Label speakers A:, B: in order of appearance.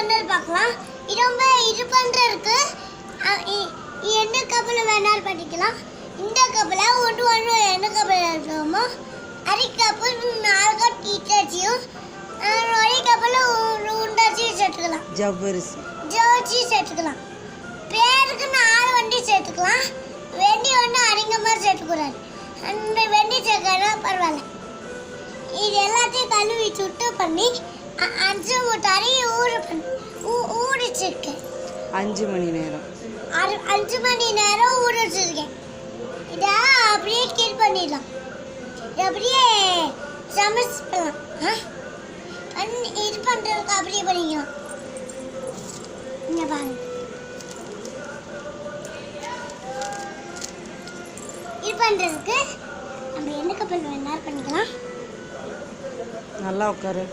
A: பண்ணது பார்க்கலாம். இது பண்ணுறதுக்கு என்ன கப்பில் வேணாலும் பண்ணிக்கலாம். இந்த கப்பில் ஒன்று என்ன கப்பில் இருக்கோமோ அரை கப்பு 4 கப் டீச்சர்ச்சியும் ஒரு கப்பில் உண்டாச்சியும் சேர்த்துக்கலாம். ஜவ்வரிசி சேர்த்துக்கலாம். பேருக்கு 4 வண்டி சேர்த்துக்கலாம். வெண்டி ஒன்று அதிகமாக சேர்த்துக்கூடாது. அந்த வெண்டி சேர்க்கறா பரவாயில்ல. இது எல்லாத்தையும் கழுவி சுட்டு பண்ணி 5 மூட்டை ஊறிச்சிருக்கேன்.
B: 5 மணி நேரம்
A: 5 மணி நேரம் ஊற வச்சிருக்கேன். இதை அப்படியே கீழ் பண்ணிடலாம். இதை அப்படியே சமைச்சிக்கலாம். இது பண்ணுறதுக்கு அப்படியே பண்ணிக்கலாம். இங்கே பாருங்க. இது பண்ணுறதுக்கு நம்ம என்ன கப்பல் வேணாலும் பண்ணிக்கலாம்.
B: நல்லா உட்காரு.